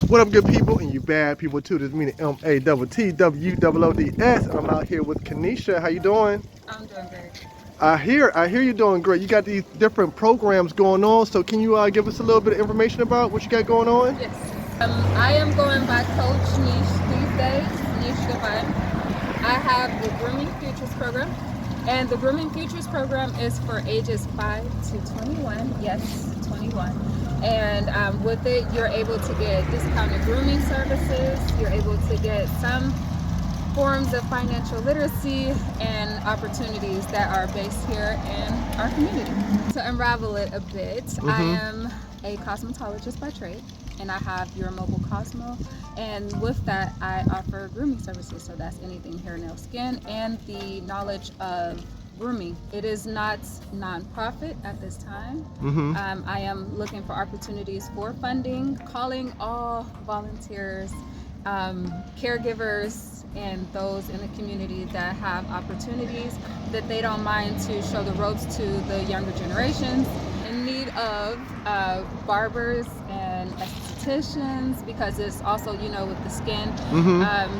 What up, good people, and you bad people too? This meaning MATTWOODS, and I'm out here with Kanisha. How you doing? I'm doing great. I hear you doing great. You got these different programs going on, so can you give us a little bit of information about what you got going on? Yes. I am going by Coach Niche these days, Niche Divine. I have the Grooming Futures program, and the Grooming Futures program is for ages 5 to 21. Yes, 21. And with it, you're able to get discounted grooming services. You're able to get some forms of financial literacy and opportunities that are based here in our community. To unravel it a bit, I am a cosmetologist by trade, and I have your mobile Cosmo, and with that I offer grooming services. So that's anything hair, nail, skin, and the knowledge of grooming. It is not nonprofit at this time. I am looking for opportunities for funding, calling all volunteers, caregivers, and those in the community that have opportunities that they don't mind to show the ropes to the younger generations in need of barbers and estheticians, because it's also, with the skin,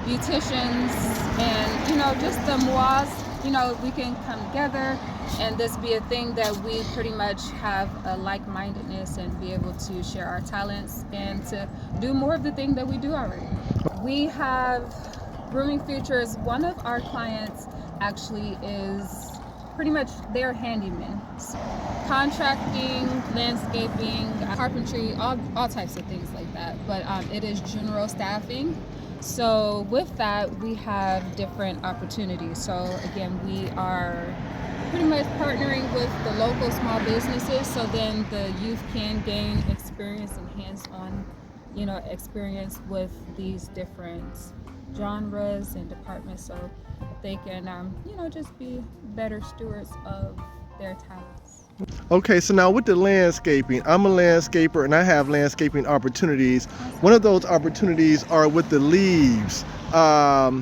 beauticians, and just the mois. We can come together and this be a thing that we pretty much have a like-mindedness and be able to share our talents and to do more of the thing that we do already. We have Grooming Futures. One of our clients actually is pretty much they're handymen. So, contracting, landscaping, carpentry, all types of things like that. But it is general staffing. So with that, we have different opportunities. So again, we are pretty much partnering with the local small businesses, so then the youth can gain experience and hands-on, experience with these different genres and departments, so they can, just be better stewards of their talents. Okay, so now with the landscaping, I'm a landscaper and I have landscaping opportunities. One of those opportunities are with the leaves. I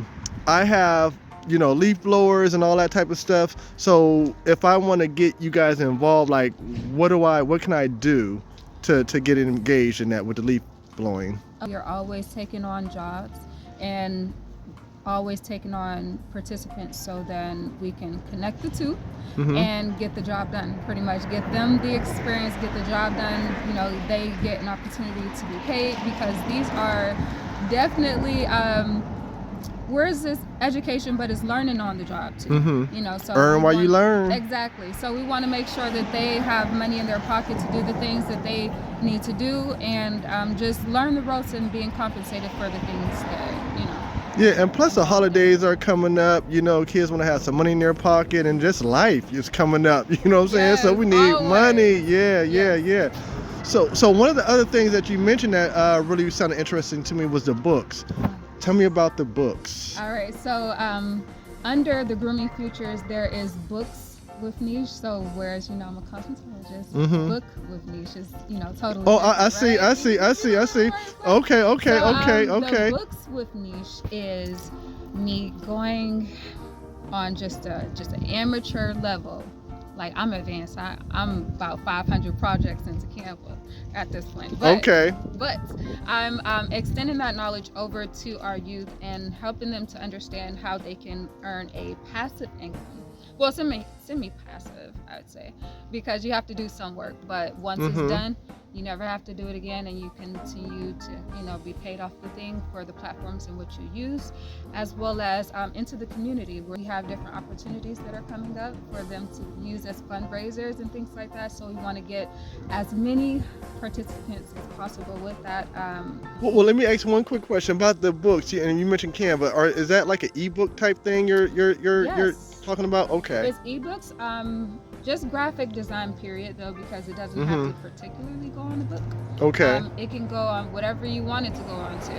have, leaf blowers and all that type of stuff. So if I want to get you guys involved, like what can I do to get engaged in that with the leaf blowing? You're always taking on jobs and always taking on participants, so then we can connect the two and get the job done. Pretty much get them the experience, get the job done. They get an opportunity to be paid, because these are definitely where's this education, but it's learning on the job too. So earn while you learn. Exactly. So we want to make sure that they have money in their pocket to do the things that they need to do, and just learn the ropes and being compensated for the things that Yeah, and plus the holidays are coming up. Kids want to have some money in their pocket, and just life is coming up. You know what I'm saying? Yes, So we need always. money. Yeah. So one of the other things that you mentioned that really sounded interesting to me was the books. Tell me about the books. All right. So under the Grooming Futures, there is books with niche. So whereas I'm a cosmetologist, book with niche is totally. Oh, different, I see. right? I see. Okay. The books with niche is me going on just an amateur level. Like, I'm advanced. I'm about 500 projects into Canva at this point. But I'm extending that knowledge over to our youth and helping them to understand how they can earn a passive income. Well, semi-passive, I would say, because you have to do some work, but once it's done, you never have to do it again, and you continue to, be paid off the thing for the platforms in which you use, as well as into the community, where we have different opportunities that are coming up for them to use as fundraisers and things like that. So we want to get as many participants as possible with that. Well, let me ask one quick question about the books. And you mentioned Canva. Is that like an ebook type thing you're talking about? Okay. It's ebooks. Just graphic design, period, though, because it doesn't have to particularly go on the book. Okay. It can go on whatever you want it to go on to,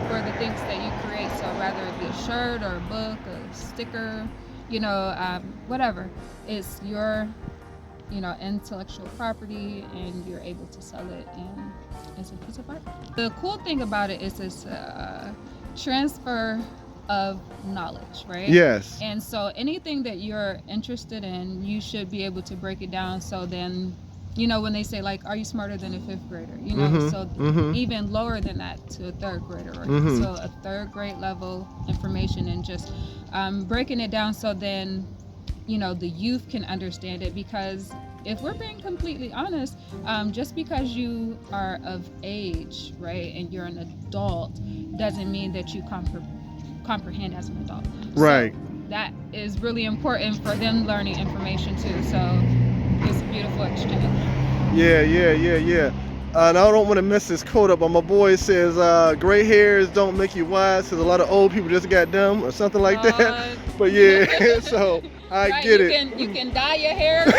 for the things that you create. So rather it be a shirt or a book, a sticker, whatever. It's your, intellectual property, and you're able to sell it, and it's a piece of art. The cool thing about it is it's transfer of knowledge, right? Yes. And so anything that you're interested in, you should be able to break it down, so then you know, when they say like, are you smarter than a fifth grader? You know, Mhm, so mhm. even lower than that to a third grader, or Mhm. so a third grade level information, and just breaking it down so then, you know, the youth can understand it. Because if we're being completely honest, just because you are of age, right, and you're an adult, doesn't mean that you comprehend as an adult. Right. So that is really important for them learning information too. So it's a beautiful exchange. Yeah, yeah, yeah, yeah. And I don't want to mess this quote up, but my boy says, gray hairs don't make you wise because a lot of old people just got dumb or something like that. Uh, But yeah, so I right, get you it. can dye your hair and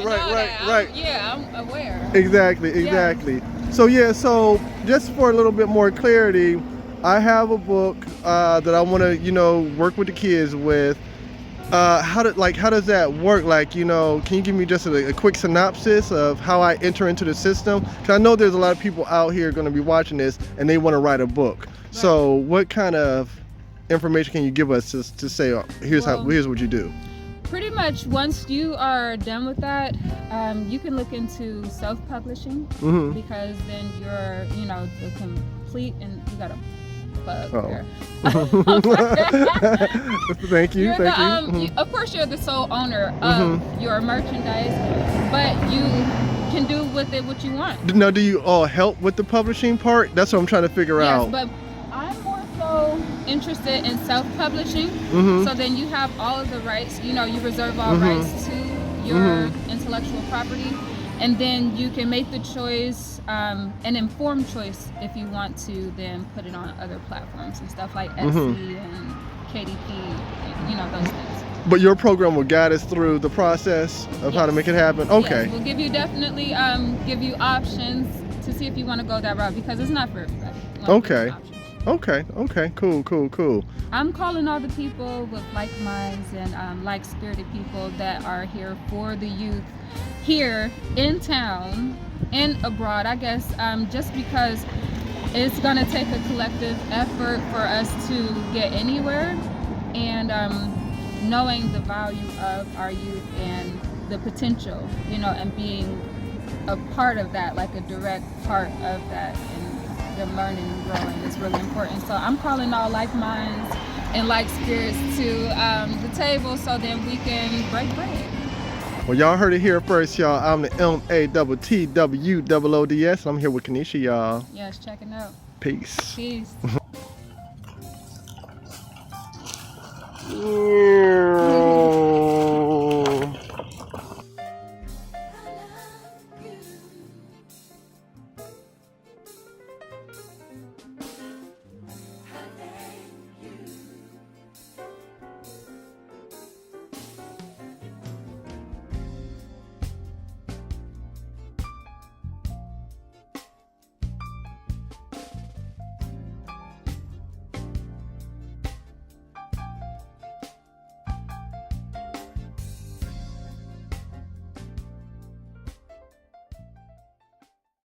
Right, all right, that. right. I'm aware. Exactly, Yeah. exactly. So yeah, so just for a little bit more clarity, I have a book that I want to, work with the kids with. How does that work? Like, can you give me just a quick synopsis of how I enter into the system? Because I know there's a lot of people out here going to be watching this and they want to write a book. Right. So what kind of information can you give us to say, here's what you do? Pretty much once you are done with that, you can look into self-publishing, Mm-hmm. because then you're, the complete, and you got a bug there. Thank you. Of course, you're the sole owner of your merchandise, but you can do with it what you want. Now, do you all help with the publishing part? That's what I'm trying to figure out. Yes, but I'm more so interested in self-publishing. So then you have all of the rights. You reserve all rights to your intellectual property, and then you can make the choice, an informed choice, if you want to then put it on other platforms and stuff like Etsy and KDP, and, those things. But your program will guide us through the process of how to make it happen? Okay. Yes, we'll give you definitely give you options to see if you want to go that route, because it's not for everybody. Okay. Okay. Cool. I'm calling all the people with like minds and like-spirited people that are here for the youth here in town and abroad, I guess, just because it's going to take a collective effort for us to get anywhere, and knowing the value of our youth and the potential, and being a part of that, like a direct part of that, and them learning and growing is really important. So I'm calling all like minds and like spirits to the table, so then we can break bread. Well, y'all heard it here first, y'all. I'm the MATTWOODS, and I'm here with Kanisha, y'all. Yes, check it out. Peace. Peace.